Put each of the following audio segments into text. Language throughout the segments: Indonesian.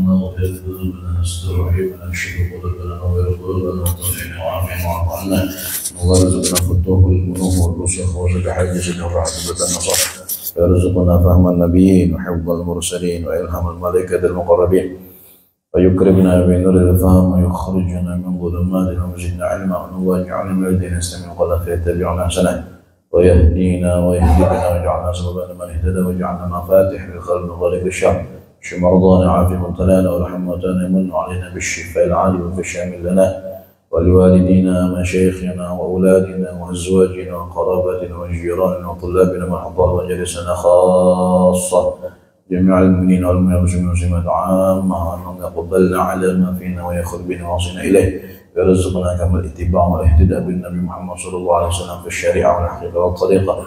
نغفر ذنوبنا نستر عيوبنا نشهد قلوبنا نغير قلوبنا وطهرنا وعافنا واعف عنا وارزقنا فتوح القلوب والرسخ وزك حديث الرحمة النصر ويرزقنا فهم النبيين وحفظ المرسلين وإلهام الملائكة المقربين ويكرمنا بنور الفهم ويخرجنا من ظلمات ويزيدنا علما واجعلنا من الذين يستمعون القول فيتبعون احسنه ويهدينا ويهدي بنا ويجعلنا سببا لمن اهتدى ويجعلنا مفاتيح للخير من ظلم الشر اشف مرضانا عافي مبتلانا وارحم موتانا من علينا بالشفاء العاجل وفي الشامل لنا ولوالدينا مشايخنا واولادنا وازواجنا وقراباتنا وجيراننا وطلابنا من حضر مجالسنا خاصه جميع المؤمنين والمسلمين والمسلمات عامة اللهم يقبلنا على ما فينا ويخر بنا واصلنا إليه ويرزقنا كما الاتباع والاهتداء بالنبي محمد صلى الله عليه وسلم في الشريعة والحقيقة والطريقة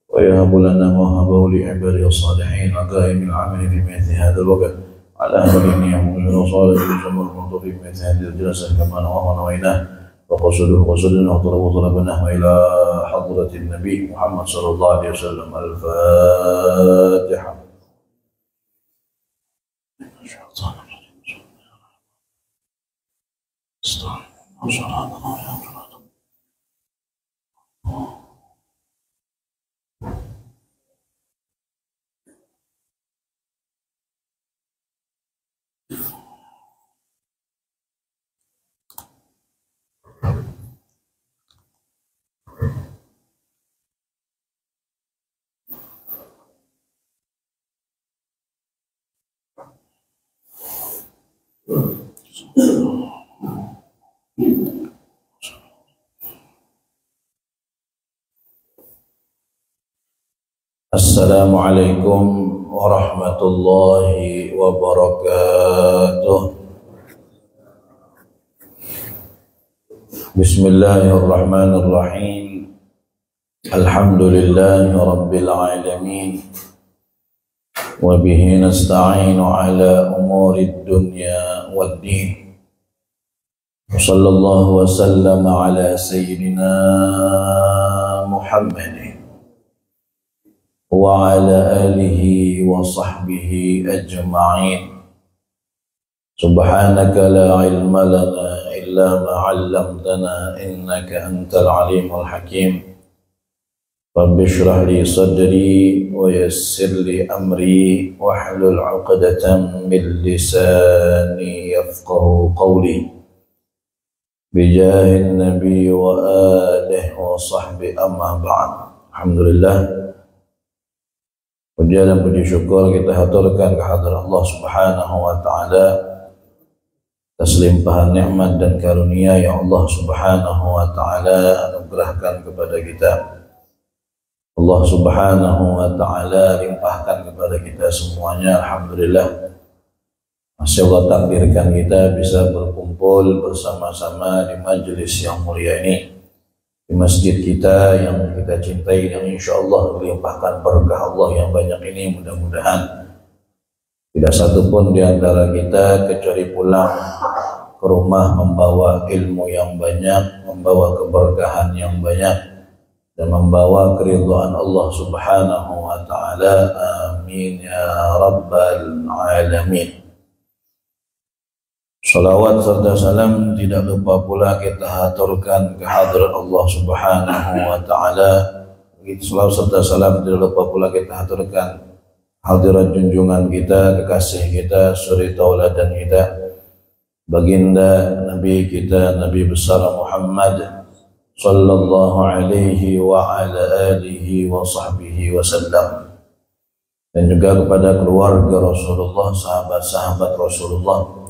ويهب لنا ما وهبه لعباده الصالحين وقائم العمل في مثل هذا الوقت على أمرين يحمل وصالح الجمهور الموضوع في مثل هذه الجلسة كما نواه ونويناه وقصدنا وطلبناه إلى حضرة النبي محمد صلى الله عليه وسلم. الفاتحة. Assalamualaikum warahmatullahi wabarakatuh. Bismillahirrahmanirrahim. Alhamdulillahi rabbil alamin. Wa bihi nasta'inu ala umurid dunya wad din. Sallallahu wa sallama ala sayyidina Muhammadin wa ala alihi wa sahbihi ajma'in. Subhanaka la ilma lana illa ma 'allamtana innaka antal alimul hakim. Rabbi shrah li sadri wa yassir li amri wahlul 'uqdatam min lisani yafqahu qawli. Bijahin nabi wa alihi wa sahbihi amma ba'd. Alhamdulillah, puji dan puji syukur kita haturkan kehadirat Allah Subhanahu wa taala atas limpahan nikmat dan karunia yang Allah Subhanahu wa taala anugerahkan kepada kita. Allah Subhanahu wa taala limpahkan kepada kita semuanya. Alhamdulillah, masih Allah takdirkan kita bisa berkumpul bersama-sama di majelis yang mulia ini, di masjid kita yang kita cintai, yang insya Allah melimpahkan berkah Allah yang banyak ini. Mudah-mudahan tidak satu pun di antara kita kecuali pulang ke rumah membawa ilmu yang banyak, membawa keberkahan yang banyak, dan membawa keridhaan Allah Subhanahu wa taala. Amin ya rabbal alamin. Salawat serta salam tidak lupa pula kita haturkan kehadirat Allah Subhanahu wa taala. Salawat serta salam tidak lupa pula kita haturkan hadirat junjungan kita, kekasih kita, suri tauladan kita, baginda Nabi kita, Nabi besar Muhammad sallallahu alaihi wa ala alihi wa sahbihi wasallam, dan juga kepada keluarga Rasulullah, sahabat-sahabat Rasulullah,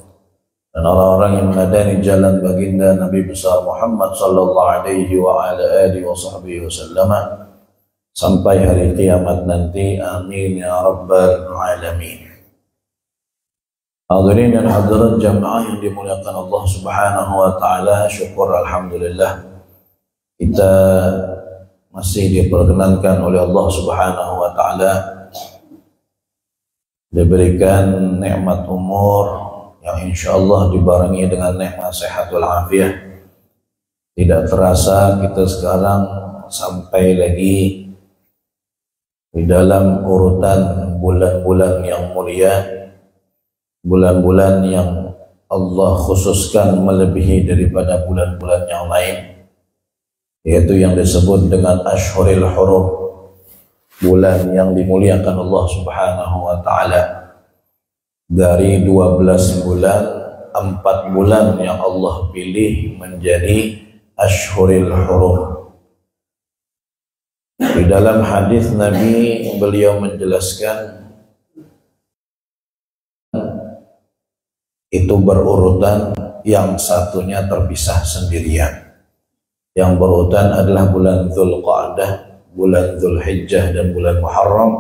dan orang-orang yang meneladani jalan baginda Nabi besar Muhammad sallallahu alaihi wa ala alihi wa sahbihi wasallam sampai hari kiamat nanti. Amin ya rabbal alamin. Hadirin dan hadirat jamaah yang dimuliakan Allah Subhanahu wa taala, syukur alhamdulillah kita masih diperkenankan oleh Allah Subhanahu wa taala diberikan nikmat umur yang insya Allah dibarengi dengan nikmat sehat wal afiah. Tidak terasa kita sekarang sampai lagi di dalam urutan bulan-bulan yang mulia, bulan-bulan yang Allah khususkan melebihi daripada bulan-bulan yang lain, yaitu yang disebut dengan Ashhurul Hurum, bulan yang dimuliakan Allah Subhanahu wa Ta'ala. Dari 12 bulan, 4 bulan yang Allah pilih menjadi Ashhurul Hurum. Di dalam hadis Nabi, beliau menjelaskan itu berurutan, yang satunya terpisah sendirian. Yang berurutan adalah bulan Dzulqa'dah, bulan Dzulhijjah, dan bulan Muharram.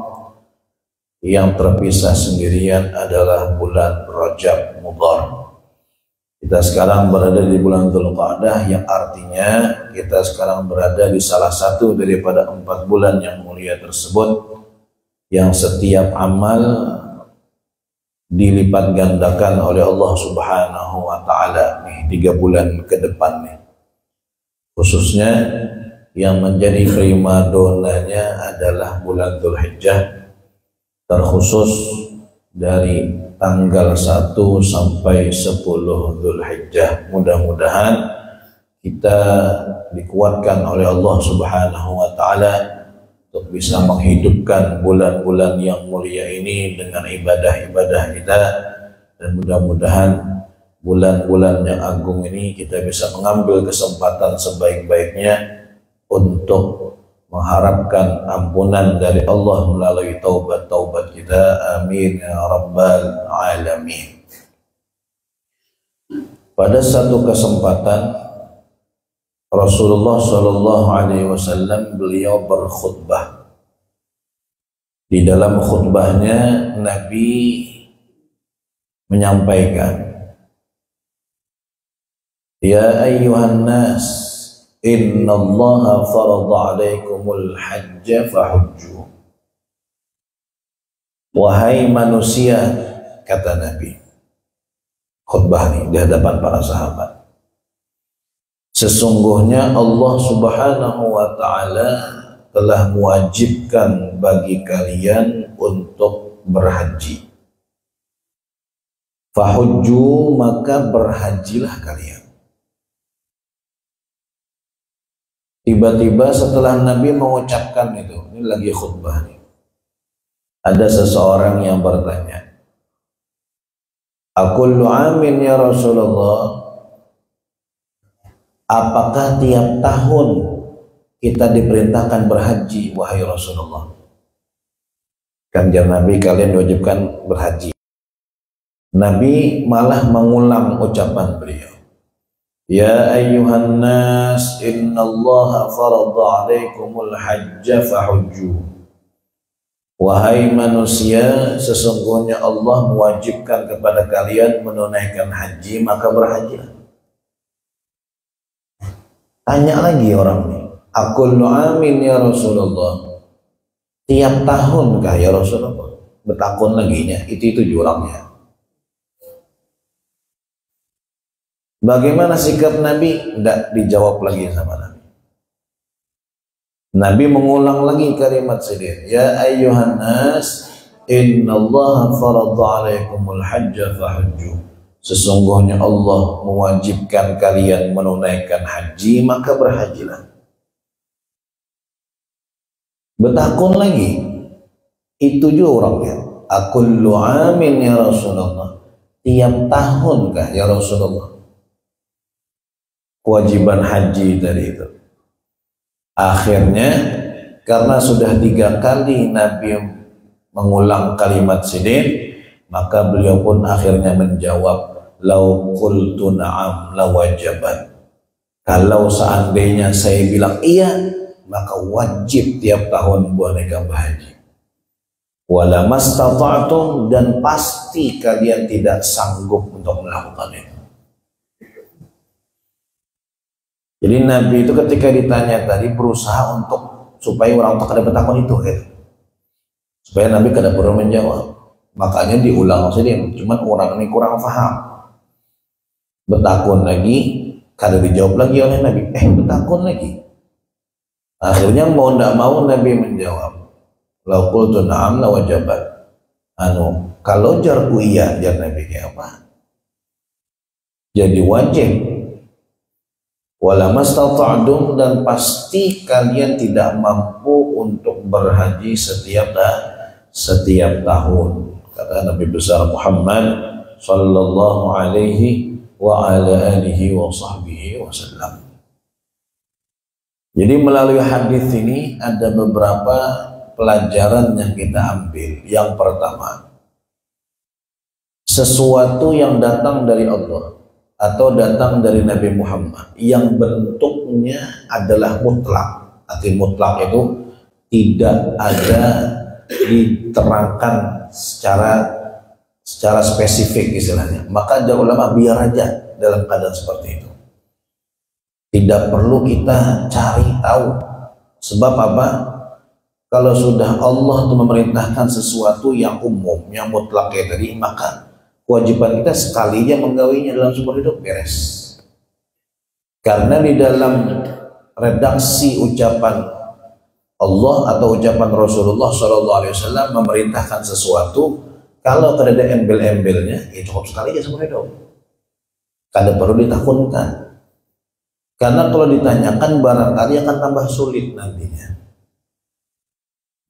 Yang terpisah sendirian adalah bulan Rajab Mudhar. Kita sekarang berada di bulan Dzulqa'dah, yang artinya kita sekarang berada di salah satu daripada 4 bulan yang mulia tersebut, yang setiap amal dilipat gandakan oleh Allah Subhanahu wa Ta'ala nih 3 bulan ke depan nih. Khususnya yang menjadi primadonanya adalah bulan Dzulhijjah, terkhusus dari tanggal 1 sampai 10 Dzulhijjah. Mudah-mudahan kita dikuatkan oleh Allah Subhanahu wa Ta'ala untuk bisa menghidupkan bulan-bulan yang mulia ini dengan ibadah-ibadah kita, dan mudah-mudahan bulan-bulan yang agung ini kita bisa mengambil kesempatan sebaik-baiknya untuk mengharapkan ampunan dari Allah melalui taubat-taubat kita. Amin ya rabbal alamin. Pada satu kesempatan Rasulullah Shallallahu Alaihi Wasallam beliau berkhutbah. Di dalam khutbahnya Nabi menyampaikan, Ya ayyuhan nas, inna allaha farada alaikumul hajja fahujju. Wahai manusia, kata Nabi, khutbah ini di hadapan para sahabat, sesungguhnya Allah Subhanahu wa Ta'ala telah mewajibkan bagi kalian untuk berhaji. Fahujju, maka berhajilah kalian. Tiba-tiba setelah Nabi mengucapkan itu, ini lagi khutbah nih, ada seseorang yang bertanya, Aqullu amin ya Rasulullah, apakah tiap tahun kita diperintahkan berhaji wahai Rasulullah? Kanjeng Nabi, kalian diwajibkan berhaji. Nabi malah mengulang ucapan beliau, Ya ayyuhan nas, innallaha farada alaikumul hajja fahujju. Wahai manusia, sesungguhnya Allah mewajibkan kepada kalian menunaikan haji, maka berhajilah. Tanya lagi orang ini, Aqullu amin ya Rasulullah, tiap tahun kah ya Rasulullah? Bertakun laginya, itu jurangnya. Bagaimana sikap Nabi? Tidak dijawab lagi sama Nabi. Nabi mengulang lagi kalimat sedih, Ya ayyuhan nas, innallaha farada alaikumul hajja fahujju. Sesungguhnya Allah mewajibkan kalian menunaikan haji, maka berhajilah. Bertakun lagi, itu juga orangnya. Aqullu amin ya Rasulullah, tiap tahun kah ya Rasulullah kewajiban haji tadi itu? Akhirnya karena sudah 3 kali Nabi mengulang kalimat sidin, maka beliau pun akhirnya menjawab, Lau qultu na'am lawajaban. Kalau seandainya saya bilang iya, maka wajib tiap tahun boneka berhaji. Wala mastata'tum, dan pasti kalian tidak sanggup untuk melakukan itu. Jadi Nabi itu ketika ditanya tadi berusaha untuk supaya orang tak ada bertakun itu, gitu. Supaya Nabi kada perlu menjawab. Makanya diulang saja, cuman orang ini kurang paham. Bertakun lagi, kada dijawab lagi oleh Nabi. Bertakun lagi. Akhirnya mau tidak mau Nabi menjawab, Lau qultu na'am la wajabat. Kalau jarku iya, jar Nabi kayak apa? Jadi wajib. Wala mastata'tum, dan pasti kalian tidak mampu untuk berhaji setiap tahun. Kata Nabi besar Muhammad sallallahu alaihi wa ala alihi wa sahbihi wasallam. Jadi melalui hadis ini ada beberapa pelajaran yang kita ambil. Yang pertama, sesuatu yang datang dari Allah atau datang dari Nabi Muhammad yang bentuknya adalah mutlak. Arti mutlak itu tidak ada diterangkan secara spesifik istilahnya. Maka jauh ulama biar aja dalam keadaan seperti itu. Tidak perlu kita cari tahu. Sebab apa? Kalau sudah Allah itu memerintahkan sesuatu yang umum, yang mutlak kayak tadi, maka kewajiban kita sekali aja menggawinya dalam seumur hidup beres. Karena di dalam redaksi ucapan Allah atau ucapan Rasulullah SAW memerintahkan sesuatu, kalau tidak ada embel-embelnya, ya cukup sekali aja seumur hidup. Kada perlu ditakunkan. Karena kalau ditanyakan barangkali akan tambah sulit nantinya.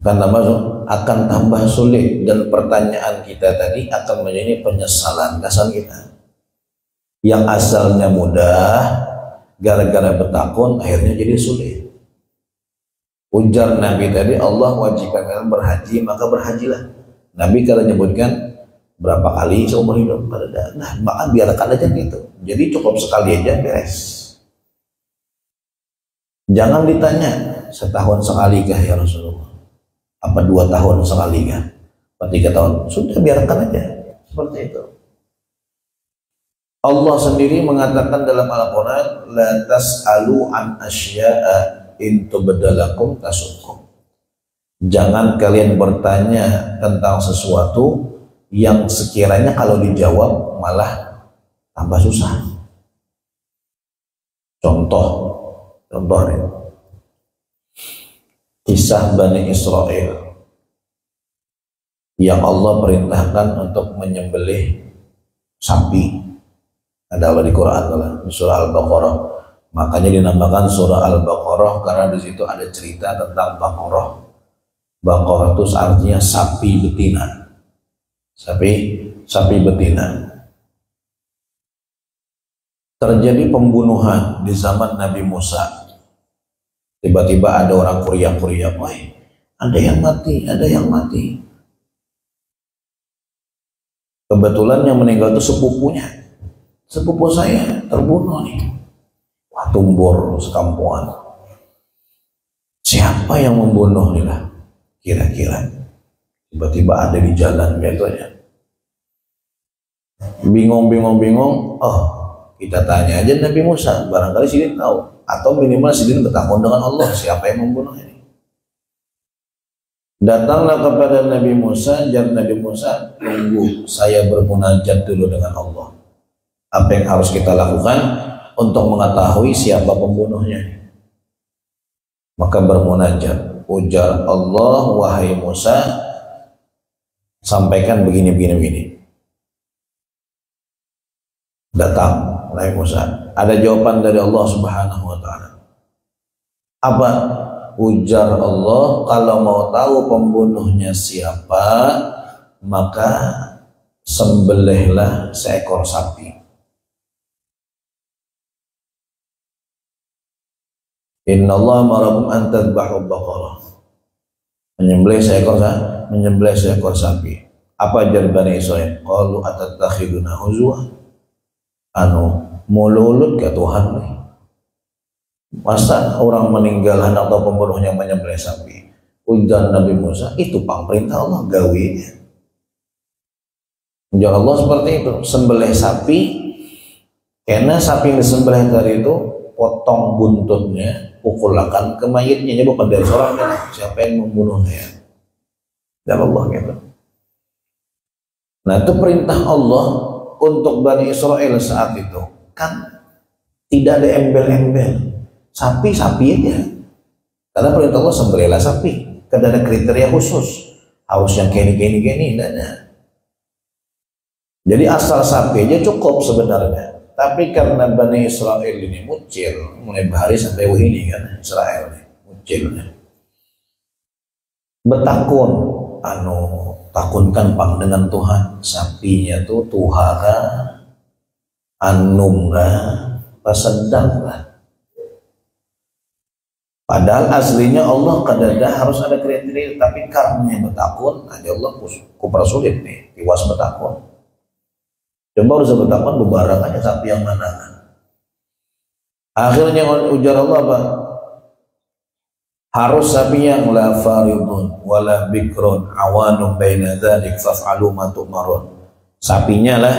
Akan tambah sulit, dan pertanyaan kita tadi akan menjadi penyesalan dasar kita yang asalnya mudah, gara-gara bertakun akhirnya jadi sulit. Ujar Nabi tadi, Allah wajibkan kalian berhaji, maka berhajilah. Nabi kalau nyebutkan berapa kali seumur hidup, nah maka biarkan aja gitu. Jadi cukup sekali aja beres. Jangan ditanya setahun sekali kah ya Rasulullah, apa 2 tahun sekali kan, apa 3 tahun, sudah biarkan aja seperti itu. Allah sendiri mengatakan dalam Al-Quran, la tas'alu an asya'a in tubdalakum tasukum. Jangan kalian bertanya tentang sesuatu yang sekiranya kalau dijawab malah tambah susah. Contoh nih, kisah Bani Israel yang Allah perintahkan untuk menyembelih sapi. Ada Allah di Quran, di surah Al-Baqarah. Makanya dinamakan surah Al-Baqarah karena di situ ada cerita tentang Baqarah. Baqarah itu artinya sapi betina. Sapi betina. Terjadi pembunuhan di zaman Nabi Musa. Tiba-tiba ada orang kuriang-kuriang, ada yang mati. Kebetulan yang meninggal itu sepupu saya terbunuh nih. Wah, tumbur sekampungan. Siapa yang membunuh nih lah? Kira-kira. Tiba-tiba ada di jalan betulnya. Bingung. Kita tanya aja Nabi Musa, barangkali Sidin tahu. Atau minimal Sidin bertakwa dengan Allah, siapa yang membunuh ini. Datanglah kepada Nabi Musa, jawab Nabi Musa, tunggu saya bermunajat dulu dengan Allah. Apa yang harus kita lakukan untuk mengetahui siapa pembunuhnya? Maka bermunajat, ujar Allah, wahai Musa, sampaikan begini. Datang Nabi Musa, ada jawaban dari Allah Subhanahu wa ta'ala. Apa? Ujar Allah, kalau mau tahu pembunuhnya siapa, maka sembelihlah seekor sapi. Inna Allah marakum an tadbahu baqarah. Menyembelih seekor sapi. Apa ajar Bani Israil? Qalu atattakhiduna huzwa? Mululut ke Tuhan nih. Masa orang meninggal anak atau pembunuhnya menyembelih sapi? Ujar Nabi Musa, itu pang perintah Allah, gawinya. Ujar Allah seperti itu, sembelih sapi, karena sapi yang disembelih tadi itu potong buntutnya, pukulkan ke mayitnya, bukan dari seorang kan? Siapa yang membunuhnya? Dan Allah gitu. Nah itu perintah Allah untuk Bani Israel saat itu, kan tidak ada embel-embel, sapi aja. Karena perintah Allah sembelihlah sapi, Kan ada kriteria khusus, harus yang gini, tidak ada. Jadi asal sapi aja cukup sebenarnya. Tapi karena Bani Israel ini mucil, mulai bahari sampai ini kan Israel ini mucilnya. Betakun, takunkan pang dengan Tuhan. Sapinya tuh tuhara, anumra, pasedang lah. Padahal aslinya Allah kadada harus ada kriteria, tapi karena betakun, aja Allah kupersulit nih, tiwas betakun. Coba harus betakun bebarang aja sapi yang mana kan. Akhirnya ujar Allah apa? Harus sapi yang la faridun wala bikrun awanum baina dzalik faf'alu ma tu'marun. Sapinya lah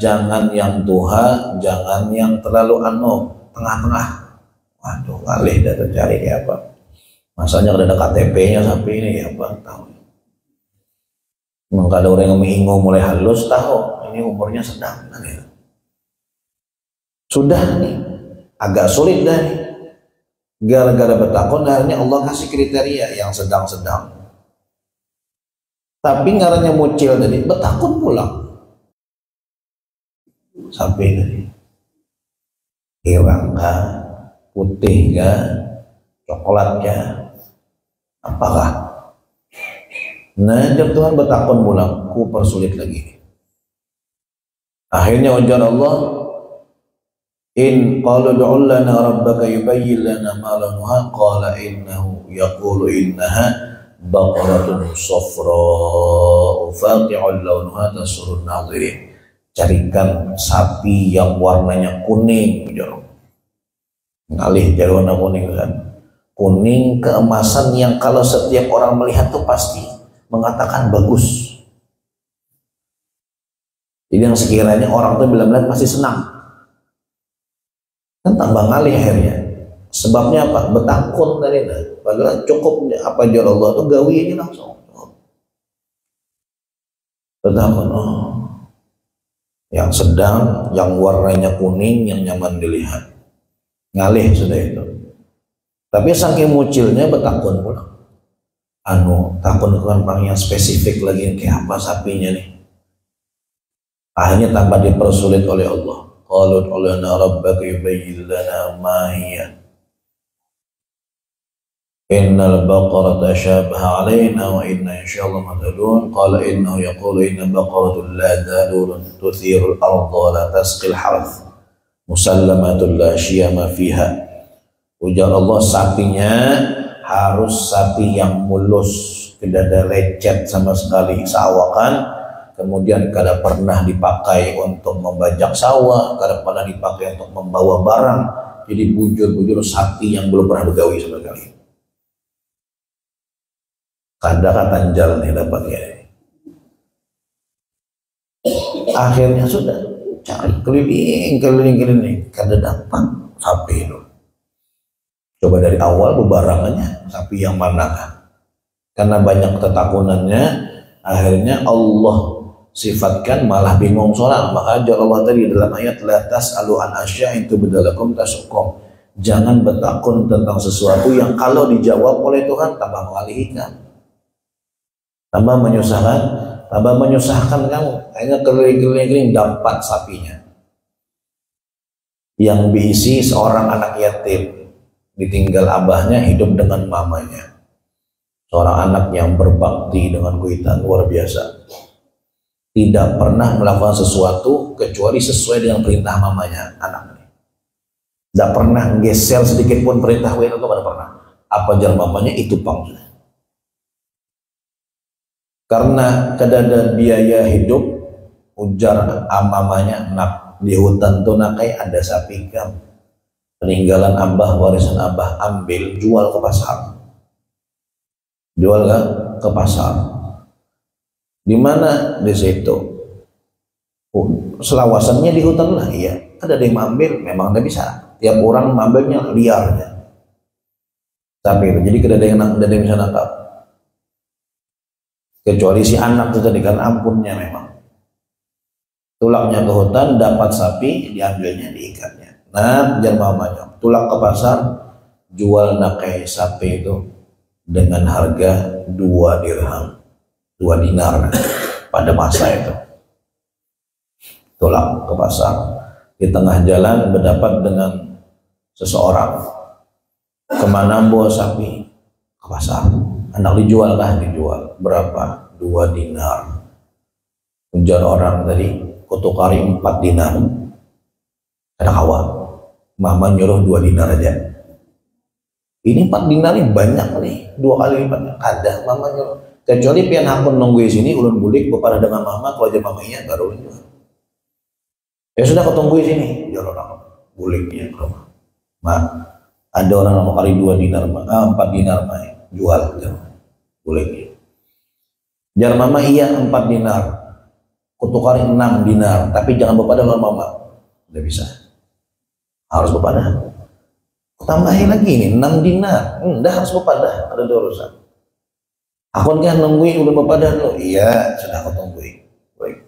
jangan yang tuha, jangan yang terlalu tengah-tengah. Waduh, alih dah cari kayak apa. Masanya ada KTP-nya sapi ini ya apa tahu. Memang ada orang yang mengingu mulai halus tahu ini umurnya sedang kan ya. Sudah nih agak sulit dah nih. Gara-gara betakun akhirnya Allah kasih kriteria yang sedang-sedang. Tapi ngarannya mucil tadi betakun pulang. Sampai tadi hilang kah, putih kah, coklat kah, apakah? Nah, jab Tuhan betakun pulang, ku persulit lagi. Akhirnya ujar Allah, in qalu du'u lana rabbaka yubayyin lana ma lanuha qala innahu yaqulu innaha baqaratun safra faqi'un launuha tasurrun nadhirin. Carikan sapi yang warnanya kuning, ngalih jadi warna kuning kan, kuning keemasan yang kalau setiap orang melihat tuh pasti mengatakan bagus. Jadi yang sekiranya orang tuh bila-bila pasti senang. Kan tambah ngalih akhirnya. Sebabnya apa? Betakun tadi dah. Padahal cukup apa jar Allah tuh gawi aja langsung. Betakun. Yang sedang, yang warnanya kuning, yang nyaman dilihat. Ngalih sudah itu. Tapi saking mucilnya betakun pula. Takun bukan orang yang spesifik lagi kayak apa sapinya nih. Akhirnya tambah dipersulit oleh Allah. Qalu lana rabbaka yubayyin lana ma hiya. Innal baqarata tashabaha alaina wa inna insyaallah muhtadun. Qala innahu yaqulu inna baqaratul la dhalulun tuthirul arda wa la tasqil harth musallamatul la syiyama fiha. Ujar Allah sapinya harus sapi yang mulus, tidak ada lecet sama sekali sawakan. Kemudian kada pernah dipakai untuk membajak sawah, kada pernah dipakai untuk membawa barang. Jadi bujur-bujur sapi yang belum pernah begawi sama sekali. Kada katanjal nih dapatnya. Akhirnya sudah cari keliling, kada dapat sapi itu. Coba dari awal bebarangannya sapi yang mana? Karena banyak ketakunannya, akhirnya Allah sifatkan malah bingung soal. Maka ajar Allah tadi dalam ayat la tas'alu an asya itu bedalakum tasukum. Jangan bertakun tentang sesuatu yang kalau dijawab oleh Tuhan tambah mengalihkan, tambah menyusahkan kamu. Akhirnya keliling-keliling dapat sapinya yang berisi seorang anak yatim ditinggal abahnya hidup dengan mamanya, seorang anak yang berbakti dengan kuitan luar biasa, tidak pernah melakukan sesuatu kecuali sesuai dengan perintah mamanya. Anak ini tidak pernah geser sedikit pun perintah itu tidak pernah. Apa jar mamanya itu pang sudah. Karena kadada biaya hidup, ujar mamanya, nak di hutan tuh nakai ada sapi kam, peninggalan abah, warisan abah, ambil jual ke pasar, jual ke pasar. Di mana? Di situ. Selawasannya di hutan lah, iya. Ada yang mengambil, memang tidak bisa. Tiap orang mengambilnya liarnya. Tapi itu, jadi tidak ada yang bisa nangkap. Kecuali si anak itu tadi kan ampunnya memang. Tulangnya ke hutan, dapat sapi, diambilnya, diikatnya. Nah, jangan mamanya. Tulang ke pasar, jual nakai sapi itu dengan harga 2 dirham, 2 dinar pada masa itu. Tolak ke pasar, di tengah jalan berdapat dengan seseorang. Kemana bawa sapi? Ke pasar. Anak dijual kah? Dijual. Berapa? 2 dinar. Ujar orang tadi, kutukari 4 dinar. Ada kawan, mama nyuruh 2 dinar aja. Ini 4 dinar ini banyak nih, 2 kali lipatnya. Ada mama nyuruh. Kecuali pian aku nunggu di sini, ulun bulik kepada dengan mama, kalau aja mama iya baru ulun jual. Ya sudah kau tunggu di sini, jual orang buliknya ke rumah. Ma, ada orang mau kali 2 dinar, 4 dinar mah jual, buliknya. Jar mama iya 4 dinar, kutukari 6 dinar, tapi jangan bepada dengan mama. Udah bisa, harus bepada. Tambahin lagi nih 6 dinar, dah harus bepada, ada urusan. Aku kan nungguin udah bepada lo, iya sudah aku tungguin. Baik.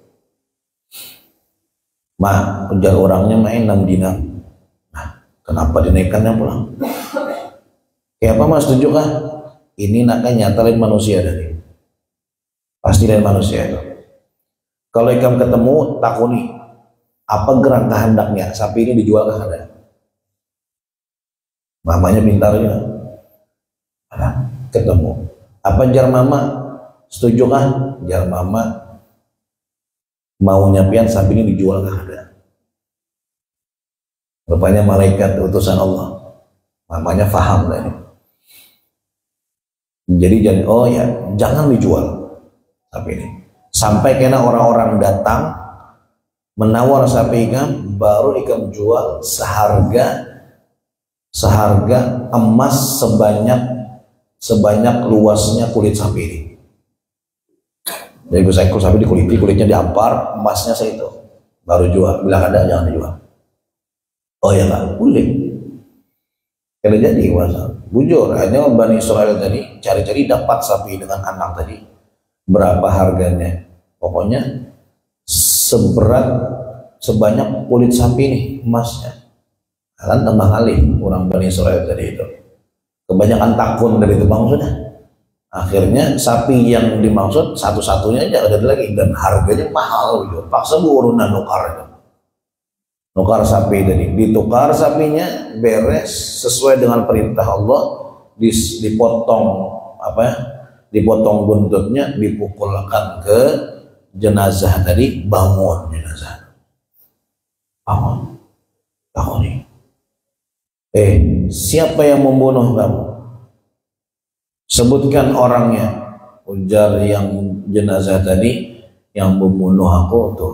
Ma, ujar orangnya main 6 dinar. Nah, kenapa dinaikkannya pulang? Kayak apa mas, setuju kah? Ini naknya nyata lain manusia dari. Pasti lain manusia itu. Kalau ikam ketemu, takuni apa gerak kehendaknya, sapi ini dijual kah ada? Mamanya pintarnya. Nah, ketemu. Apa jar mama? Setuju kah? Jar mama maunya pian sapi ini dijual kah ada? Rupanya malaikat utusan Allah. Mamanya faham lah ini. Jadi jangan, oh ya, jangan dijual sapi ini. Sampai kena orang-orang datang menawar sapi ikam, baru ikam jual seharga emas sebanyak luasnya kulit sapi ini. Jadi saya sapi dikuliti, kulitnya diampar, emasnya segitu, baru jual. Bilang ada, jangan dijual. Oh ya nggak boleh. Kalau jadi masa bujur, hanya Bani Israel tadi cari-cari dapat sapi dengan anak tadi. Berapa harganya? Pokoknya sebanyak kulit sapi ini emasnya. Kan tambah kali orang Bani Israel tadi itu. Kebanyakan takun dari itu bang sudah. Akhirnya sapi yang dimaksud satu-satunya aja ada lagi dan harganya mahal gitu. Paksa urunan nukar itu. Nukar sapi tadi, ditukar sapinya beres sesuai dengan perintah Allah, dipotong dipotong buntutnya, dipukulkan ke jenazah tadi, bangun jenazah, bangun nih. Siapa yang membunuh kamu? Sebutkan orangnya. Ujar yang jenazah tadi, yang membunuh aku tuh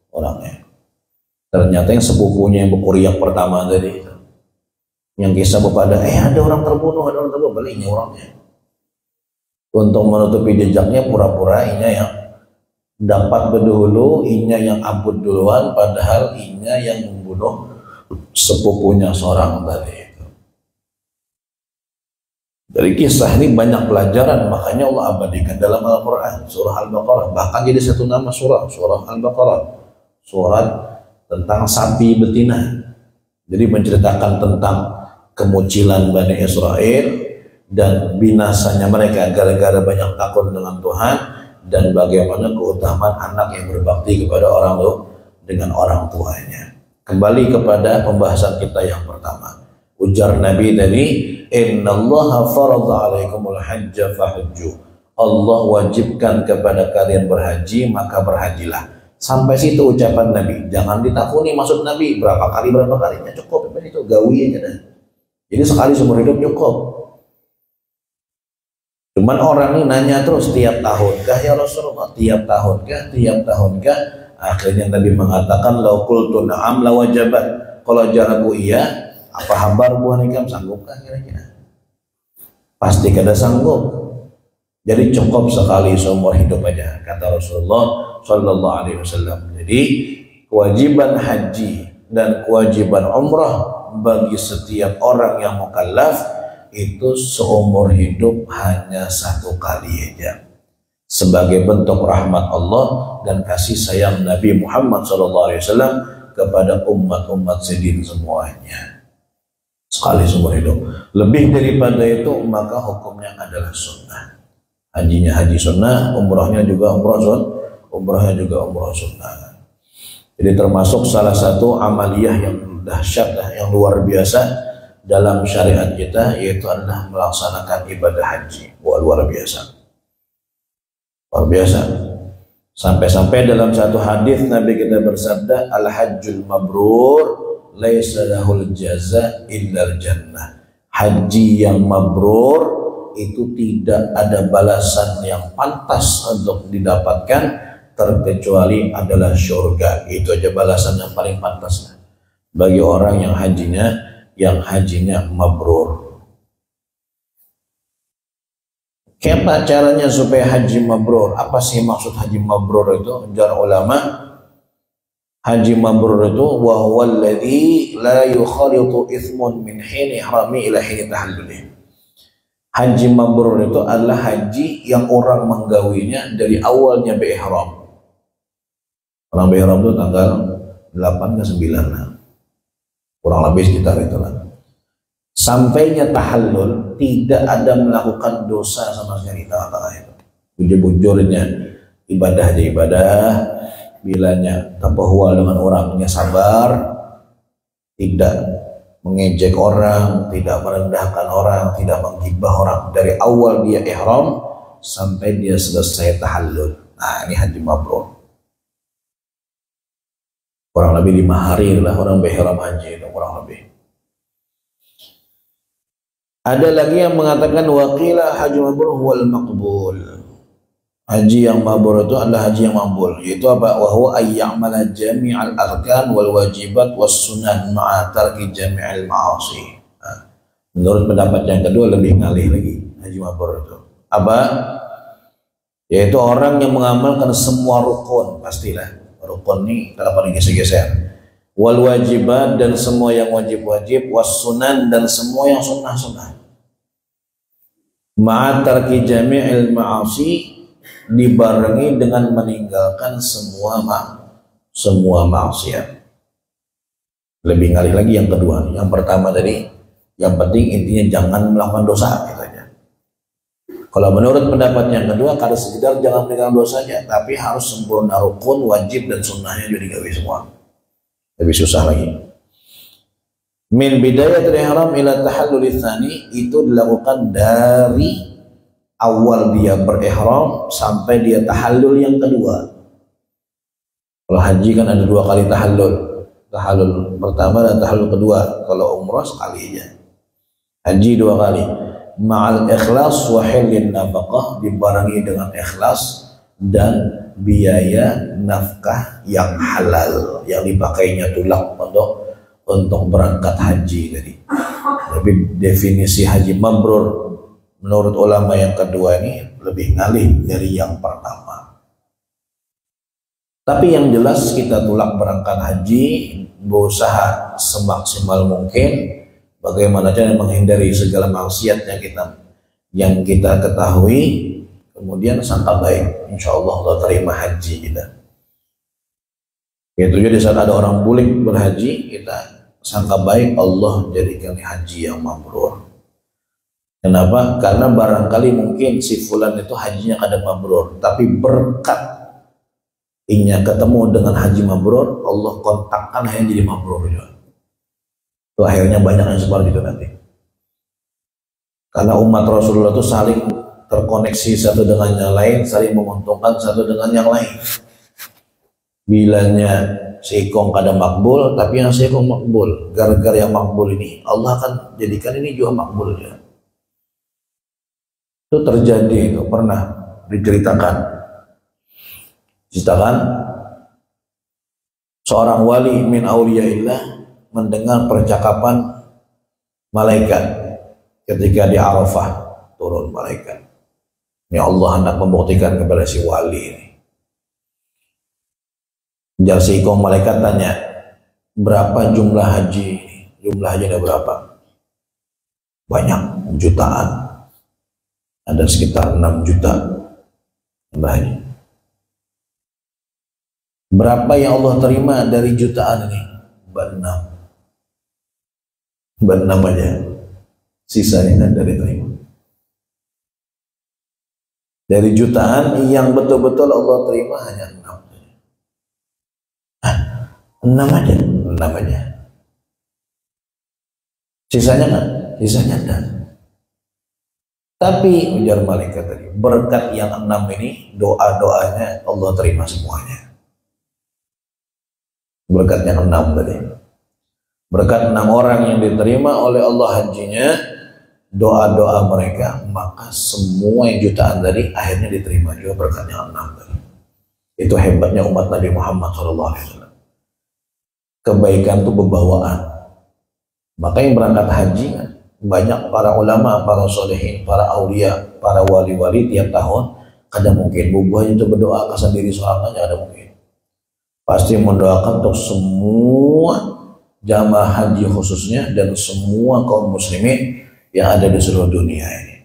orangnya. Ternyata yang sepupunya yang berkuriak pertama tadi itu. Yang kisah kepada, ada orang terbunuh, baliknya orangnya. Untuk menutupi jejaknya, pura-pura inya yang dapat berdahulu, inya yang ampun duluan, padahal inya yang membunuh sepupunya seorang tadi itu. Dari kisah ini banyak pelajaran, makanya Allah abadikan dalam Al-Quran, surah Al-Baqarah, bahkan jadi satu nama surah Al-Baqarah, surat tentang sapi betina. Jadi menceritakan tentang kemucilan Bani Israel dan binasanya mereka gara-gara banyak takut dengan Tuhan, dan bagaimana keutamaan anak yang berbakti kepada orang tua dengan orang tuanya. Kembali kepada pembahasan kita yang pertama. Ujar Nabi tadi, innallaha faradha alaikumul hajja fahajju. Allah wajibkan kepada kalian berhaji, maka berhajilah. Sampai situ ucapan Nabi. Jangan ditakuni maksud Nabi berapa kalinya cukup. Itu gawi aja dah. Jadi sekali seumur hidup cukup. Cuman orang ini nanya terus, tiap tahun kah ya Rasulullah? Tiap tahun kah? Akhirnya Nabi mengatakan, lau qultu na'am la wajabat. Kalau jaraku iya, apa habar buah nikam, sanggupkah kira-kira? Pasti kada sanggup. Jadi cukup sekali seumur hidup aja, kata Rasulullah Sallallahu Alaihi Wasallam. Jadi kewajiban haji dan kewajiban umrah bagi setiap orang yang mukallaf itu seumur hidup hanya 1 kali aja, sebagai bentuk rahmat Allah dan kasih sayang Nabi Muhammad Sallallahu Alaihi Wasallam kepada umat-umat sedin semuanya. sekali seumur hidup. Lebih daripada itu maka hukumnya adalah sunnah. Hajinya haji sunnah, umrahnya juga umrah sunnah. Jadi termasuk salah satu amaliyah yang dahsyat, yang luar biasa dalam syariat kita, yaitu adalah melaksanakan ibadah haji. Wah, luar biasa. Luar biasa. Sampai-sampai dalam satu hadis Nabi kita bersabda, al-hajjul mabrur laisa lahul jaza illal jannah. Haji yang mabrur itu tidak ada balasan yang pantas untuk didapatkan terkecuali adalah surga. Itu aja balasan yang paling pantas bagi orang yang hajinya mabrur. Kayak caranya supaya haji mabrur? Apa sih maksud haji mabrur itu? Jar ulama, haji mabrur itu wa huwa alladhi la yukhalitu ithmun min hini ihrami ila hini tahallulih. Haji mabrur itu adalah haji yang orang menggawinya dari awalnya berihram. Orang berihram itu tanggal 8 ke 9 lah. Kurang lebih sekitar itulah. Sampainya tahallul tidak ada melakukan dosa sama sekali tengah-tengah itu. Bujur-bujurnya ibadah aja ibadah, bilanya tabahual dengan orangnya sabar, tidak mengejek orang, tidak merendahkan orang, tidak menggibah orang dari awal dia ihram sampai dia selesai tahallul. Nah, ini haji mabrur. Kurang lebih 5 hari lah orang berihram haji itu kurang lebih. Ada lagi yang mengatakan waqila haji mabrur wal maqbul. Haji yang mabrur itu adalah haji yang makbul, yaitu apa? Wa huwa ayya'mala jami'al arkan wal wajibat was sunan ma'a tarki jami'al ma'asi. Menurut pendapat yang kedua lebih ngalih lagi haji mabrur itu. Apa? Yaitu orang yang mengamalkan semua rukun, pastilah. Rukun ini kalau paling geser-geser. Wal wajibat dan semua yang wajib-wajib, was sunan dan semua yang sunnah-sunnah. Ma'a tarki jami'il ma'asi, dibarengi dengan meninggalkan semua maksiat. Lebih ngalih lagi yang kedua. Yang pertama tadi, yang penting intinya jangan melakukan dosa gitu aja. Kalau menurut pendapat yang kedua, kada sekedar jangan meninggalkan dosanya, tapi harus sempurna rukun, wajib dan sunnahnya juga digawe semua. Lebih susah lagi. Min bidayatul ihram ila tahallul tsani, itu dilakukan dari awal dia berihram sampai dia tahallul yang kedua. Kalau haji kan ada 2 kali tahallul. Tahallul pertama dan tahallul kedua. Kalau umrah sekali aja. Haji 2 kali. Ma'al ikhlas wa hilin nafaqah, dibarengi dengan ikhlas dan biaya nafkah yang halal yang dipakainya tulang untuk berangkat haji tadi. Tapi definisi haji mabrur menurut ulama yang kedua ini lebih ngalih dari yang pertama. Tapi yang jelas kita tulak berangkat haji, berusaha semaksimal mungkin bagaimana cara menghindari segala maksiat yang kita ketahui, kemudian sangka baik, insya Allah Allah terima haji kita. Itu jadi saat ada orang bulik berhaji, kita sangka baik Allah jadikan haji yang mabrur. Kenapa? Karena barangkali mungkin si fulan itu hajinya kada mabrur, tapi berkat inya ketemu dengan haji mabrur, Allah kontakkan yang jadi mabrur juga. Itu akhirnya banyak yang seperti itu nanti. Karena umat Rasulullah itu saling terkoneksi satu dengan yang lain, saling menguntungkan satu dengan yang lain. Bilanya seikong kada makbul, tapi yang seikong makbul, gara-gara yang makbul ini Allah akan jadikan ini juga makbul ya. Itu terjadi, itu pernah diceritakan seorang wali min auliyaillah mendengar percakapan malaikat ketika di Arafah, turun malaikat. Ya Allah hendak membuktikan kepada si wali ini. Jar si ikong malaikat tanya, berapa jumlah haji ini? Jumlah haji ada berapa? Banyak, jutaan. Ada sekitar 6 juta jumlah haji. Berapa yang Allah terima dari jutaan ini? 6. namanya, sisanya tidak diterima. Dari jutaan yang betul-betul Allah terima hanya 6. 6 aja, 6 aja. Sisanya kan? Sisanya enggak. Tapi ujar malaikat tadi, berkat yang 6 ini, doa-doanya Allah terima semuanya. Berkat yang 6 tadi. Berkat 6 orang yang diterima oleh Allah hajinya, doa-doa mereka, maka semua yang jutaan tadi akhirnya diterima juga berkat yang 6 tadi. Itu hebatnya umat Nabi Muhammad SAW. Kebaikan itu berbawaan. Maka yang berangkat haji kan, banyak para ulama, para solehin, para aulia, para wali-wali tiap tahun kadang mungkin bubuhnya itu berdoa ke sendiri seorang aja, ada mungkin pasti mendoakan untuk semua jamaah haji khususnya dan semua kaum muslimin yang ada di seluruh dunia ini.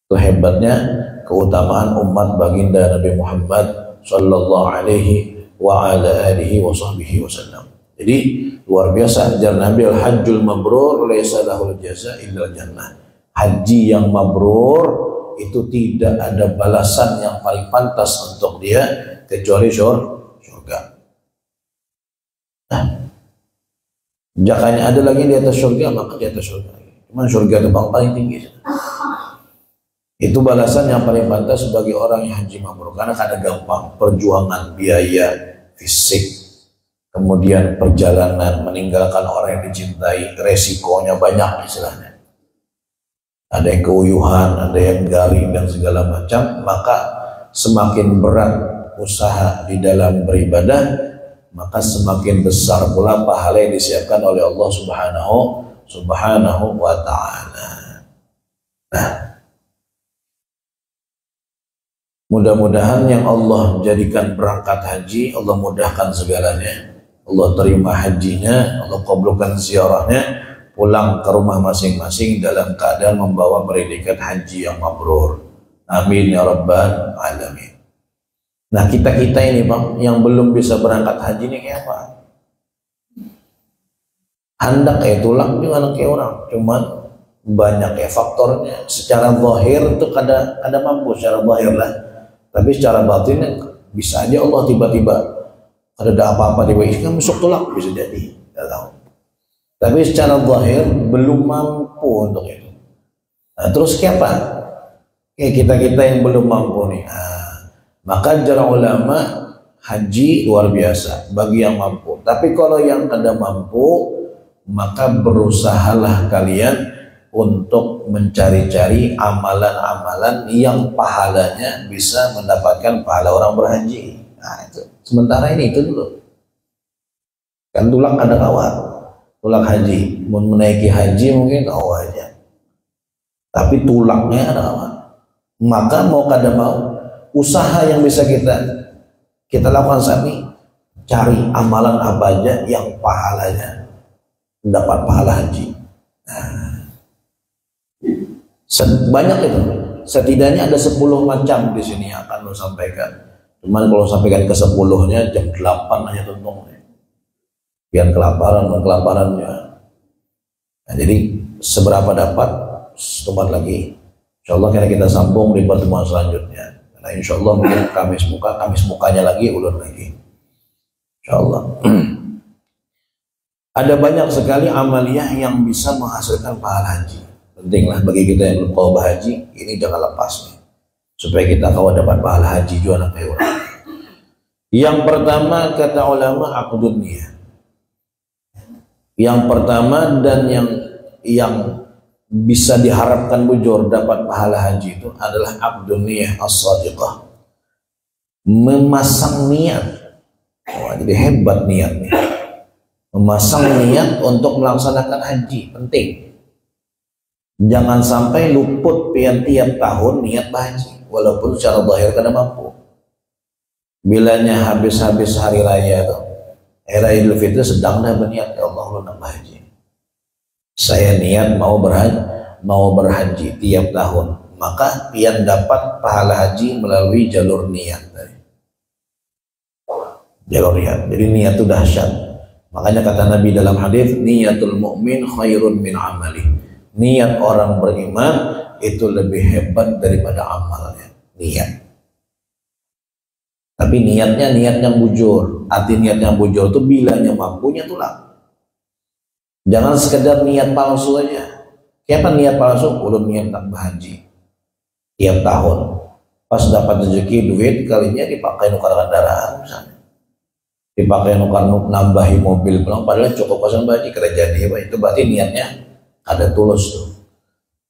Itu hebatnya keutamaan umat baginda Nabi Muhammad sallallahu alaihi wa ala alihi wa sahbihi wasallam. Jadi luar biasa ajar Nabi, al-hajjul mabrur laisa lahul jaza illa jannah. Haji yang mabrur itu tidak ada balasan yang paling pantas untuk dia kecuali surga. Nah, jakanya ada lagi di atas surga, maka di atas surga. Cuman surga itu paling tinggi. Itu balasan yang paling pantas sebagai orang yang haji mabrur, karena kada gampang, perjuangan, biaya, fisik, kemudian perjalanan, meninggalkan orang yang dicintai, resikonya banyak istilahnya. Ada yang keuyuhan, ada yang garing dan segala macam. Maka semakin berat usaha di dalam beribadah, maka semakin besar pula pahala yang disiapkan oleh Allah Subhanahu wa ta'ala. Nah, mudah-mudahan yang Allah jadikan berangkat haji, Allah mudahkan segalanya. Allah terima hajinya, Allah kabulkan ziarahnya, pulang ke rumah masing-masing dalam keadaan membawa predikat haji yang mabrur. Amin ya rabbal alamin. Nah, kita-kita ini Bang, yang belum bisa berangkat haji ini kayak apa? Hendak kayak tulang juga anak kayak orang, cuman banyak ya faktornya. Secara zahir itu kada mampu secara zahir lah, tapi secara batin bisa aja Allah tiba-tiba ada apa-apa di wajah kan masuk tulak, bisa jadi, tidak tahu. Tapi secara zahir belum mampu untuk itu. Nah, terus siapa? Kayak kita yang belum mampu nih. Nah, maka ajar ulama haji luar biasa bagi yang mampu. Tapi kalau yang kada mampu, maka berusahalah kalian untuk mencari-cari amalan-amalan yang pahalanya bisa mendapatkan pahala orang berhaji. Nah, itu sementara ini itu dulu kan tulak ada kawat, tulak haji mau menaiki haji mungkin kawat aja, tapi tulaknya ada kawat. Maka mau kada mau usaha yang bisa kita lakukan saat ini, cari amalan apa aja yang pahalanya mendapat pahala haji. Nah, banyak itu, setidaknya ada 10 macam di sini yang akan lo sampaikan. Cuman kalau sampaikan ke 10-nya jam 8 aja tuntung. Biar kelaparannya. Nah, jadi seberapa dapat tempat lagi. Insyaallah kita sambung di pertemuan selanjutnya. Karena insyaallah mungkin Kamis mukanya lagi ulun lagi. Insyaallah. Ada banyak sekali amaliyah yang bisa menghasilkan pahala haji. Pentinglah bagi kita yang belum tahu haji, ini jangan lepas nih. Supaya kita kawal dapat pahala haji juga anak orang. Yang pertama kata ulama aqdun niyah. Yang pertama dan yang bisa diharapkan bujur dapat pahala haji itu adalah aqdun niyah as-shadiqah. Memasang niat. Wah, jadi hebat niat nih. Memasang niat untuk melaksanakan haji penting. Jangan sampai luput tiap tahun niat haji. Walaupun secara zahir kada mampu. Bilanya habis hari raya itu, era Idul Fitri sedang dah berniat, ya Allah lu nambah haji. Saya niat mau berhaji tiap tahun, maka pian dapat pahala haji melalui jalur niat tadi. Jalur niat. Jadi niat itu dahsyat. Makanya kata Nabi dalam hadis, niyatul mu'min khairun min amali. Niat orang beriman itu lebih hebat daripada amalnya. Niat. Tapi niatnya niat yang bujur. Arti niat yang bujur itu bilanya mampunya tulang. Jangan sekedar niat palsu aja. Siapa niat palsu? Ulun niat tak berhaji tiap tahun. Pas dapat rezeki duit, kalinya dipakai nukar kendaraan misalnya. Dipakai nukar nambahi mobil pulang, padahal cukup pasang baji kerja dia. Itu berarti niatnya ada tulus tuh.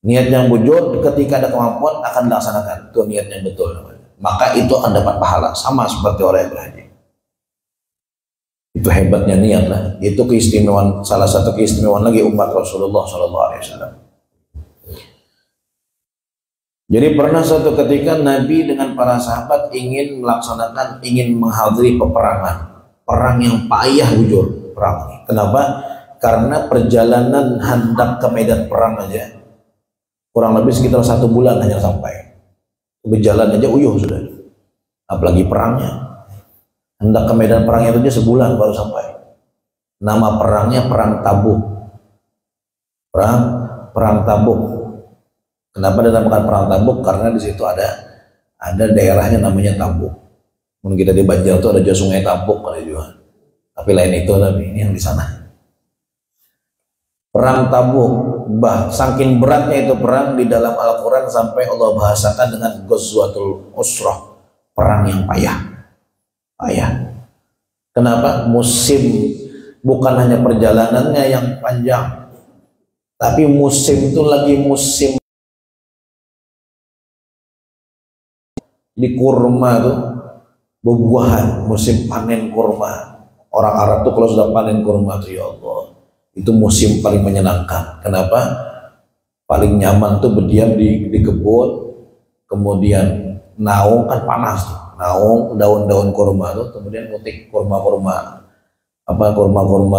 Niat yang bujur ketika ada kemampuan akan dilaksanakan. Itu niat yang betul. Maka itu akan dapat pahala sama seperti orang yang berhaji. Itu hebatnya niat lah. Itu keistimewaan, salah satu keistimewaan lagi umat Rasulullah SAW. Jadi pernah suatu ketika Nabi dengan para sahabat ingin menghadiri peperangan. Perang yang payah bujur perang ini. Kenapa? Karena perjalanan hendak ke medan perang aja kurang lebih sekitar 1 bulan hanya sampai. Berjalan aja uyuh sudah. Apalagi perangnya. Hendak ke medan perang itu aja sebulan baru sampai. Nama perangnya Perang Tabuk. Perang Tabuk. Kenapa dinamakan Perang Tabuk? Karena di situ ada daerahnya namanya Tabuk. Mungkin kita di Banjar itu ada juga sungai Tabuk kali juga. Tapi lain itu, tapi ini yang di sana. Perang Tabuk, saking beratnya itu perang di dalam Al-Quran sampai Allah bahasakan dengan Ghazwatul Usrah, perang yang payah. Kenapa? Musim, bukan hanya perjalanannya yang panjang, tapi musim itu lagi musim di kurma tuh. Buah-buahan, musim panen kurma. Orang Arab tuh kalau sudah panen kurma tuh, ya Allah, itu musim paling menyenangkan. Kenapa? Paling nyaman tuh berdiam di kebun, kemudian naung, kan panas tuh, naung daun-daun kurma tuh, kemudian mutik kurma-kurma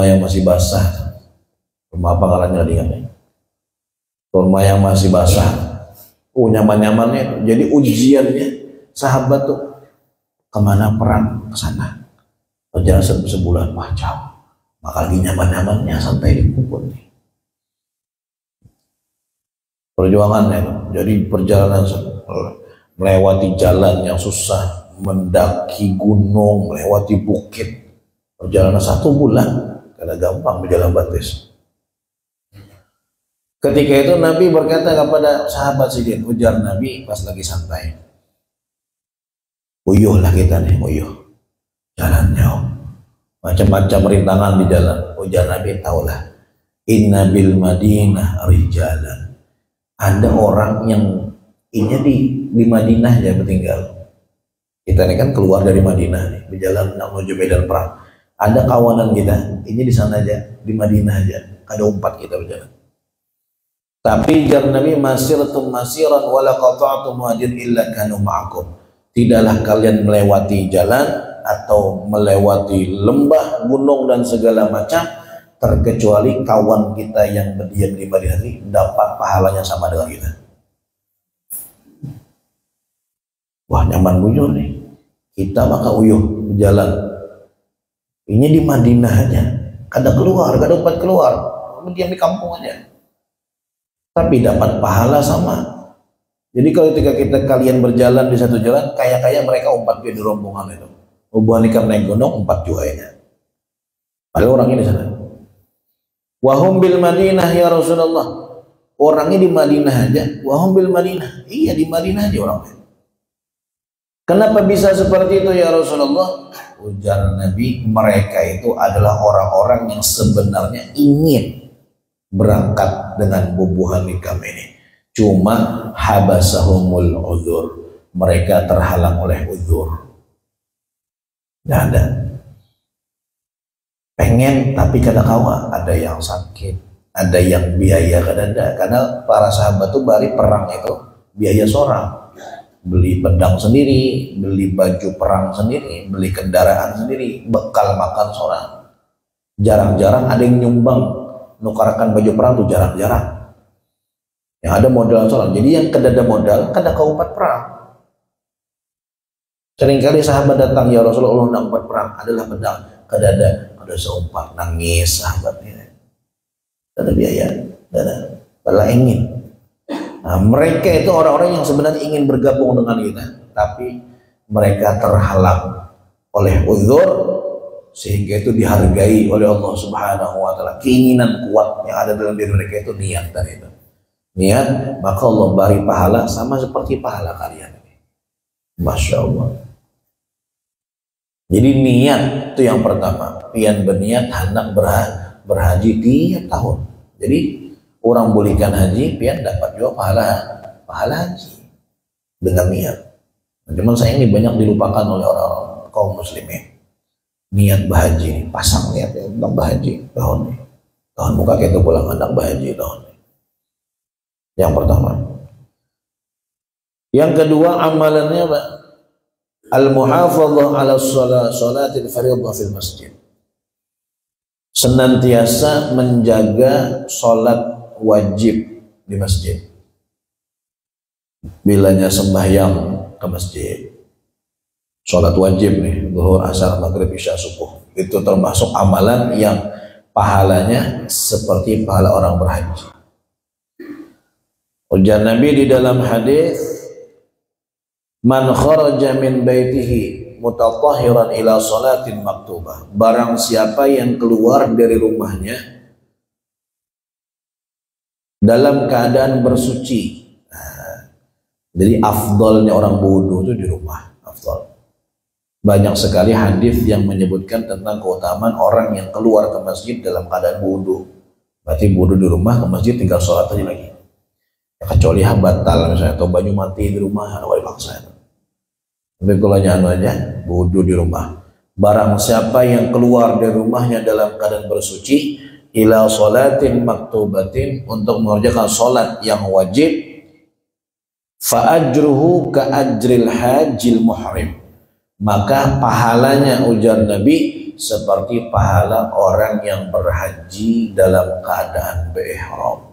yang masih basah. Kurma apa ngarannya tadi kan? Kurma yang masih basah. Nyaman-nyamannya. Jadi ujiannya sahabat tuh kemana perang, ke sana. Perjalanan sebulan, wah jauh. Maka lagi nyaman-nyamannya sampai di kubur nih. Perjuangannya, jadi perjalanan melewati jalan yang susah, mendaki gunung, melewati bukit. Perjalanan 1 bulan, karena gampang berjalan batis. Ketika itu Nabi berkata kepada sahabat Sidin, ujar Nabi pas lagi santai. Uyuh lah kita nih, uyuh. Jalan jauh. Macam-macam rintangan di jalan. Ujar Nabi, taulah. Inna bil Madinah rijalan. Ada orang yang ini di Madinah aja bertinggal. Kita ini kan keluar dari Madinah nih, berjalan menuju medan perang. Ada kawanan kita, ini di sana aja, di Madinah aja. Ada 4 kita berjalan. Tapi jar Nabi, masiratum masiran wala qata'tum wadin illa kanu ma'akum. Tidaklah kalian melewati jalan atau melewati lembah, gunung dan segala macam terkecuali kawan kita yang berdiam di Madinah ini dapat pahalanya sama dengan kita. Wah, nyaman bujur nih. Kita maka uyuh berjalan. Ini di Madinah aja. Kada keluar, kada dapat keluar. Berdiam di kampung aja. Tapi dapat pahala sama. Jadi kalau ketika kalian berjalan di satu jalan, kayak mereka 4 di rombongan itu. Rombongan ikan naik gunung 4 juanya. Padahal orangnya di sana. Wahum bil Madinah ya Rasulullah. Orangnya di Madinah aja. Wahum bil Madinah. Iya, di Madinah aja orangnya. Kenapa bisa seperti itu ya Rasulullah? Ujar Nabi, mereka itu adalah orang-orang yang sebenarnya ingin berangkat dengan bubuhan nikam ini. Cuma habasahumul uzur, mereka terhalang oleh uzur. Nggak ada. Pengen tapi kada kawa, ada yang sakit, ada yang biaya kada ada. Karena para sahabat tuh bari perang itu biaya seorang. Beli pedang sendiri, beli baju perang sendiri, beli kendaraan sendiri, bekal makan seorang. Jarang-jarang ada yang nyumbang nukarkan baju perang tuh, jarang-jarang. Yang ada modal seorang. Jadi yang kada ada modal, kada kaupat perang. Seringkali sahabat datang, ya Rasulullah nak buat perang, adalah pedang. ke dada, ada seumpat nangis sahabatnya. Ada biaya, ada bala ingin. Nah, mereka itu orang-orang yang sebenarnya ingin bergabung dengan kita, tapi mereka terhalang oleh uzur, sehingga itu dihargai oleh Allah Subhanahu wa taala. Keinginan kuat yang ada dalam diri mereka itu niat tadi itu. Niat, maka Allah beri pahala sama seperti pahala kalian. Masya Allah. Jadi niat itu yang pertama. Pian berniat hendak berhaji tiap tahun. Jadi orang bolehkan haji, pian dapat juga pahala haji dengan niat. Cuman saya ini banyak dilupakan oleh orang-orang kaum muslimin. Niat berhaji nih, pasang niat ya, hendak berhaji tahun ini. Tahun muka kita pulang hendak berhaji tahun ini. Yang pertama. Yang kedua amalannya apa? Al-muhafadzah ala sholatil fardhah fil masjid. Senantiasa menjaga sholat wajib di masjid. Bilanya sembahyang ke masjid, sholat wajib nih, zuhur, asar, maghrib, isya, subuh, itu termasuk amalan yang pahalanya seperti pahala orang berhaji. Ujar Nabi di dalam hadis, man kharaja min baitihi mutatahhiran ila salatin maktubah, barang siapa yang keluar dari rumahnya dalam keadaan bersuci. Jadi afdolnya orang wudu itu di rumah, afdol. Banyak sekali hadis yang menyebutkan tentang keutamaan orang yang keluar ke masjid dalam keadaan wudu. Berarti wudu di rumah, ke masjid tinggal sholat aja lagi. Ya, kecuali batal misalnya, atau baju mati di rumah, ada wajib paksa. Tapi kalau nyanu aja, wudu di rumah. Barang siapa yang keluar dari rumahnya dalam keadaan bersuci, ila sholatin maktubatin, untuk mengerjakan sholat yang wajib, fa'ajruhu ka'ajril hajil muhrim, maka pahalanya, ujar Nabi, seperti pahala orang yang berhaji dalam keadaan berihram.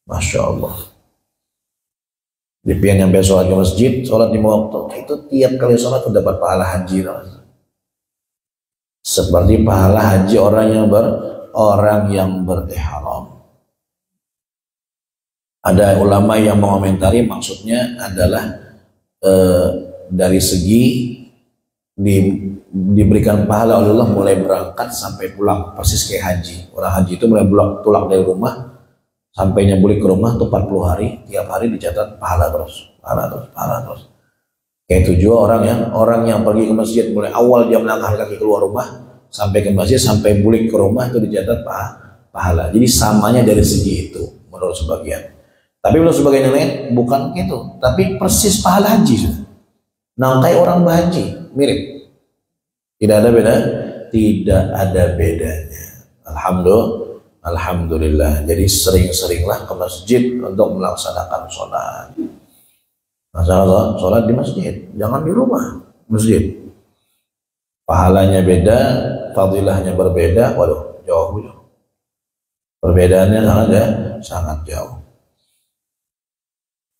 Masya Allah. Di pian yang sholat di masjid, sholat di waktu itu tiap kali sholat itu dapat pahala haji, seperti pahala haji orang yang berihram. Ada ulama yang mengomentari, maksudnya adalah dari segi diberikan pahala oleh Allah mulai berangkat sampai pulang, persis kayak haji. Orang haji itu mulai pulang dari rumah sampainya balik ke rumah itu 40 hari, tiap hari dicatat pahala terus. Kayak itu juga orang yang pergi ke masjid, mulai awal dia melangkah kaki keluar rumah sampai ke masjid, sampai balik ke rumah itu dicatat pahala. Jadi samanya dari segi itu menurut sebagian. Tapi menurut sebagian yang lain bukan gitu, tapi persis pahala haji. Nah, kayak orang berhaji, mirip. Tidak ada bedanya. Alhamdulillah. Jadi sering-seringlah ke masjid untuk melaksanakan sholat. Masalah sholat di masjid, jangan di rumah, masjid. Pahalanya beda, fadilahnya berbeda. Waduh, jauh. Perbedaannya sangat jauh.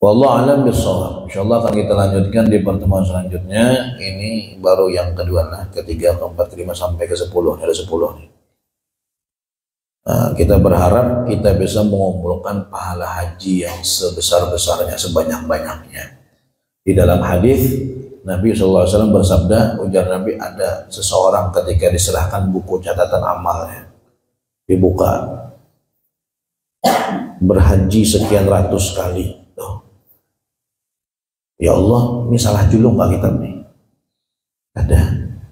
Wallahu a'lam bishawab. Insyaallah akan kita lanjutkan di pertemuan selanjutnya. Ini baru yang kedua, ketiga, keempat, kelima sampai ke 10. Ada 10 nih. Nah, kita berharap kita bisa mengumpulkan pahala haji yang sebesar-besarnya, sebanyak-banyaknya. Di dalam hadis Nabi SAW bersabda, ujar Nabi, ada seseorang ketika diserahkan buku catatan amalnya, dibuka, berhaji sekian ratus kali. Ya Allah, ini salah julung Pak kitab nih. Ada.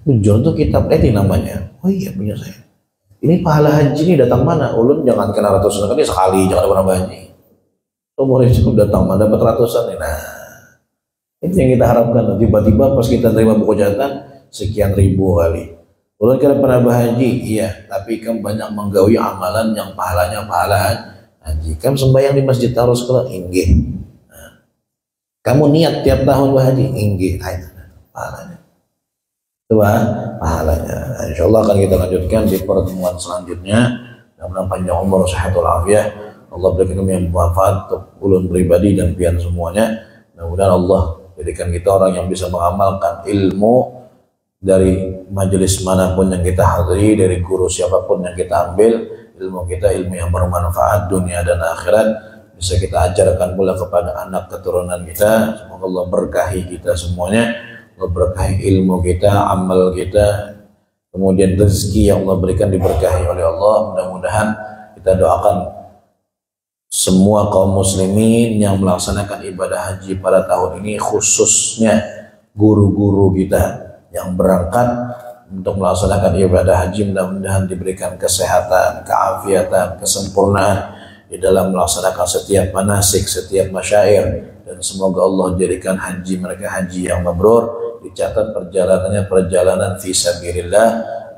Ujur tuh kitab ini namanya. Oh iya, punya saya. Ini pahala haji ini datang mana? Ulun jangan kena ratusan kali sekali, jangan pernah haji. Umur itu datang mana dapat ratusan nih. Nah, itu yang kita harapkan. Tiba-tiba pas kita terima buku catatan sekian ribu kali. Ulun kira pernah berhaji, iya, tapi kan banyak menggawi amalan yang pahalanya pahala haji. Kan sembahyang di masjid harus kalau inggih. Kamu niat tiap tahun berhaji, inggih, pahalanya. Itu pahalanya. Insyaallah akan kita lanjutkan di pertemuan selanjutnya. Mudah-mudahan panjang umur, sehatul afiyah. Allah berikan kami yang bermanfaat untuk ulun pribadi dan pian semuanya. Mudah-mudahan Allah jadikan kita orang yang bisa mengamalkan ilmu dari majelis manapun yang kita hadiri, dari guru siapapun yang kita ambil, ilmu kita ilmu yang bermanfaat dunia dan akhirat, bisa kita ajarkan pula kepada anak keturunan kita. Semoga Allah berkahi kita semuanya, Allah berkahi ilmu kita, amal kita, kemudian rezeki yang Allah berikan diberkahi oleh Allah. Mudah-mudahan kita doakan semua kaum muslimin yang melaksanakan ibadah haji pada tahun ini, khususnya guru-guru kita yang berangkat untuk melaksanakan ibadah haji, mudah-mudahan diberikan kesehatan, keafiatan, kesempurnaan di dalam melaksanakan setiap manasik, setiap masyair, dan semoga Allah jadikan haji mereka haji yang mabrur, dicatat perjalanannya perjalanan fisabilillah.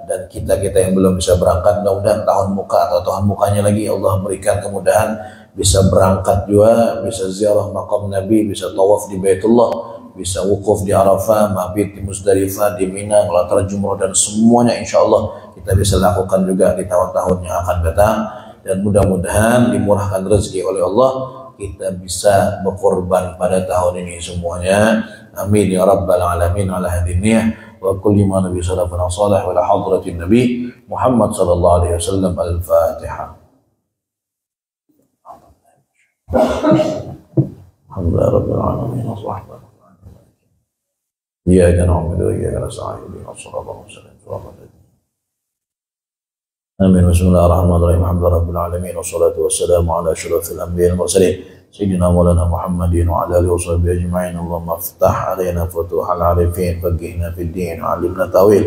Dan kita yang belum bisa berangkat, mudah-mudahan tahun muka atau tahun mukanya lagi Allah berikan kemudahan, bisa berangkat juga, bisa ziarah makam Nabi, bisa tawaf di Baitullah, bisa wukuf di Arafah, mabit di Muzdalifah, di Mina, ngelatar jumroh, dan semuanya insya Allah kita bisa lakukan juga di tahun-tahun yang akan datang. Dan mudah-mudahan dimurahkan rezeki oleh Allah, kita bisa berkorban pada tahun ini semuanya. Amin ya rabbal alamin. Ala hadiniyah wa kulli ma nabi sallallahu alaihi wasallam wa la hadratin nabi Muhammad sallallahu alaihi wasallam. Al-Fatihah. Alhamdulillah rabbil alamin. Iyyaka na'budu wa iyyaka nasta'in. Ihdinas siratal mustaqim. Amin. Bismillahirrahmanirrahim. Alhamdulillah rabbil alamin. Wassalatu wassalamu ala asyrafil anbiya'i wal mursalin sayyidina maulana Muhammadin wa ala alihi washabihi ajma'in. Allahumma iftah alaina futuhal arifin, faqihna fid din, 'allimna tawil,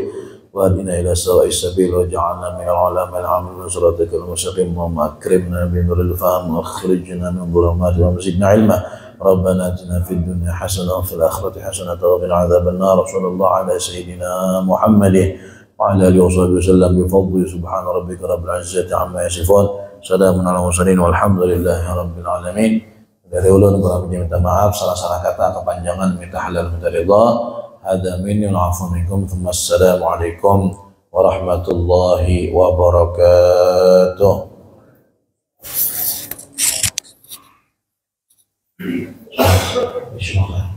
wa hadina ila sawa'is sabil, wa ja'alna min al-'ulama al-'amilin siratal mustaqim. Allahumma akrimna bi nuril fahm wa akhrijna min dhulumati wa zidna 'ilma. ربنا اتنا في الدنيا حسنه وفي الاخره حسنه وقنا عذاب النار. صلى الله على سيدنا محمد وعلى اله وصحبه وسلم بفضله. سبحان ربك رب العزه عما يصفون. سلام على المرسلين والحمد لله رب العالمين. Dari ulun kurang minta maaf, salah-salah kata, kepanjangan, minta halal, minta ridha. Hada minni wal afu minkum. Assalamualaikum warahmatullahi wabarakatuh. Bismillah.